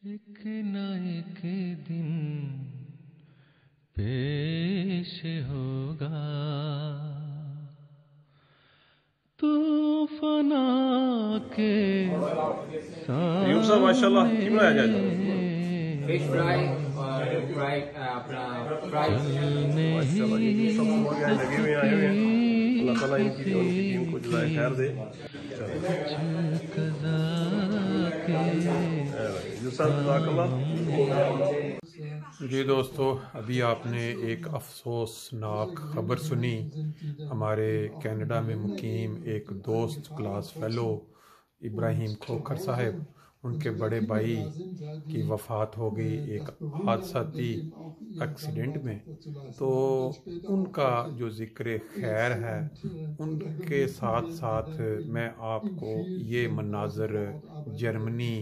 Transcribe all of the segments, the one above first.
ایک نہ ایک دن پیش ہوگا طوفانا کے سامنے چلنے ہی جی دوستو، ابھی آپ نے ایک افسوسناک خبر سنی۔ ہمارے کینیڈا میں مقیم ایک دوست کلاس فیلو ابراہیم کھوکھر صاحب، ان کے بڑے بھائی کی وفات ہو گئی ایک حادثاتی ایکسیڈنٹ میں۔ تو ان کا جو ذکر خیر ہے، ان کے ساتھ ساتھ میں آپ کو یہ مناظر جرمنی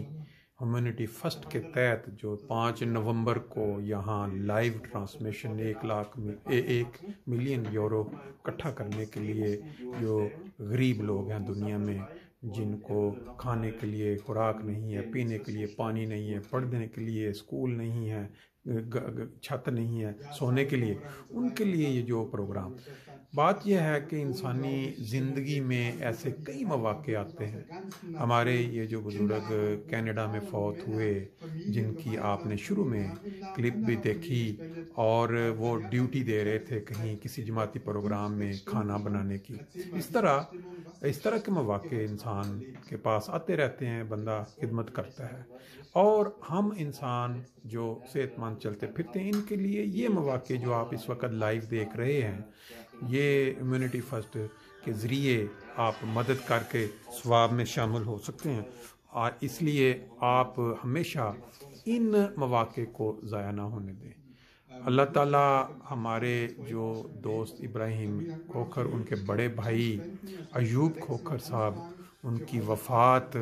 ہیومینٹی فرسٹ کے تحت جو 5 نومبر کو یہاں لائیو ٹرانسمیشن 1 ملین یورو اکٹھا کرنے کے لیے، جو غریب لوگ ہیں دنیا میں، جن کو کھانے کے لیے خوراک نہیں ہے، پینے کے لیے پانی نہیں ہے، پڑھنے کے لیے اسکول نہیں ہے، چھت نہیں ہے سونے کے لیے، ان کے لیے یہ جو پروگرام، بات یہ ہے کہ انسانی زندگی میں ایسے کئی مواقع آتے ہیں۔ ہمارے یہ جو بزرگ کینیڈا میں فوت ہوئے، جن کی آپ نے شروع میں کلپ بھی دیکھی، اور وہ ڈیوٹی دے رہے تھے کہیں کسی جماعتی پروگرام میں کھانا بنانے کی، اس طرح کے مواقع انسان کے پاس آتے رہتے ہیں، بندہ خدمت کرتا ہے۔ اور ہم انسان جو صحت مند چلتے پھرتے ہیں، ان کے لیے یہ مواقع جو آپ اس وقت لائیو دیکھ رہے ہیں، یہ ہیومینٹی فرسٹ کے ذریعے آپ مدد کر کے ثواب میں شامل ہو سکتے ہیں، اور اس لیے آپ ہمیشہ ان مواقع کو ضائع نہ ہونے دیں۔ اللہ تعالیٰ ہمارے جو دوست ابراہیم کھوکھر، ان کے بڑے بھائی ایوب کھوکھر صاحب، ان کی وفات،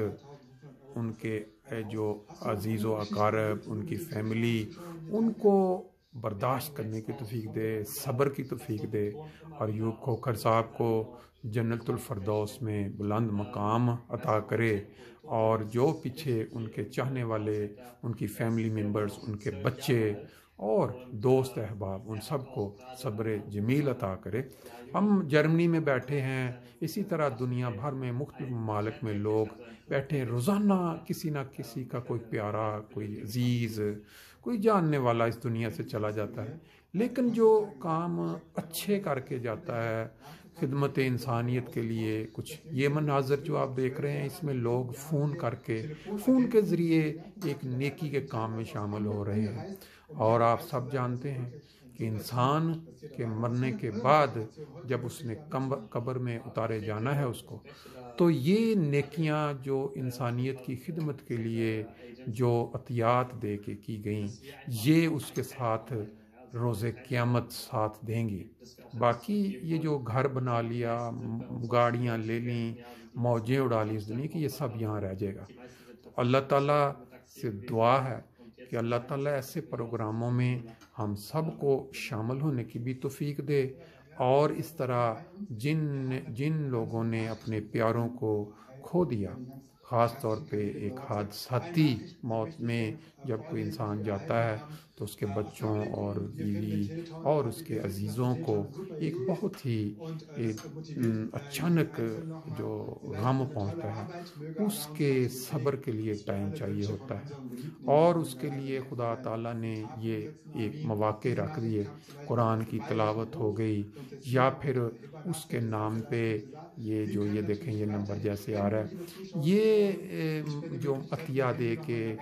ان کے جو عزیز و اقارب، ان کی فیملی، ان کو برداشت کرنے کی توفیق دے، صبر کی توفیق دے، اور ایوب کھوکھر صاحب کو جنت الفردوس میں بلند مقام عطا کرے، اور جو پیچھے ان کے چاہنے والے، ان کی فیملی ممبرز، ان کے بچے اور دوست احباب، ان سب کو صبر جمیل عطا کرے۔ ہم جرمنی میں بیٹھے ہیں، اسی طرح دنیا بھر میں مختلف ممالک میں لوگ بیٹھے ہیں، روزانہ کسی نہ کسی کا کوئی پیارا، کوئی عزیز، کوئی جاننے والا اس دنیا سے چلا جاتا ہے، لیکن جو کام اچھے کر کے جاتا ہے خدمت انسانیت کے لیے، کچھ یہ مناظر جو آپ دیکھ رہے ہیں، اس میں لوگ فون کے ذریعے ایک نیکی کے کام میں شامل ہو رہے ہیں۔ اور آپ سب جانتے ہیں کہ انسان کے مرنے کے بعد جب اس نے قبر میں اتارے جانا ہے اس کو، تو یہ نیکیاں جو انسانیت کی خدمت کے لیے جو عطیات دے کے کی گئیں، یہ اس کے ساتھ روز قیامت ساتھ دیں گی۔ باقی یہ جو گھر بنا لیا، گاڑیاں لے لیں، موجیں اڑا لی اس دنیا کی، یہ سب یہاں رہ جائے گا۔ تو اللہ تعالیٰ سے دعا ہے کہ اللہ تعالیٰ ایسے پروگراموں میں ہم سب کو شامل ہونے کی بھی توفیق دے، اور اس طرح جن لوگوں نے اپنے پیاروں کو کھو دیا، خاص طور پہ ایک حادثاتی موت میں جب کوئی انسان جاتا ہے تو اس کے بچوں اور بیوی اور اس کے عزیزوں کو ایک بہت ہی اچانک جو غم پہنچتا ہے، اس کے صبر کے لیے ٹائم چاہیے ہوتا ہے، اور اس کے لیے خدا تعالیٰ نے یہ ایک مواقع رکھ دیے، قرآن کی تلاوت ہو گئی، یا پھر اس کے نام پہ یہ دیکھیں، یہ نمبر جیسے آ رہا ہے، یہ جو عطیہ دے کے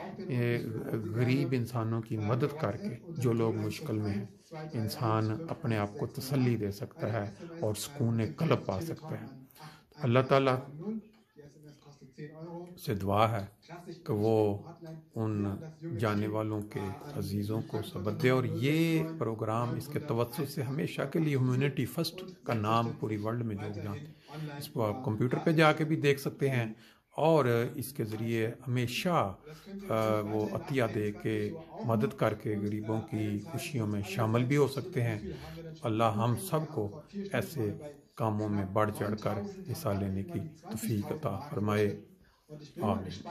غریب انسانوں کی مدد کر کے، جو لوگ مشکل میں ہیں، انسان اپنے آپ کو تسلی دے سکتا ہے اور سکون قلب پا سکتا ہے۔ اللہ تعالیٰ سے دعا ہے کہ وہ ان جانے والوں کے عزیزوں کو صبر دے، اور یہ پروگرام اس کے توسط سے ہمیشہ کے لیے ہیومینٹی فرسٹ کا نام پوری ورلڈ میں لوگ جانتے ہیں۔ اس کو آپ کمپیوٹر پہ جا کے بھی دیکھ سکتے ہیں، اور اس کے ذریعے ہمیشہ وہ عطیہ دے کے مدد کر کے غریبوں کی خوشیوں میں شامل بھی ہو سکتے ہیں۔ اللہ ہم سب کو ایسے کاموں میں بڑھ چڑھ کر حصہ لینے کی توفیق عطا فرمائے، آمین۔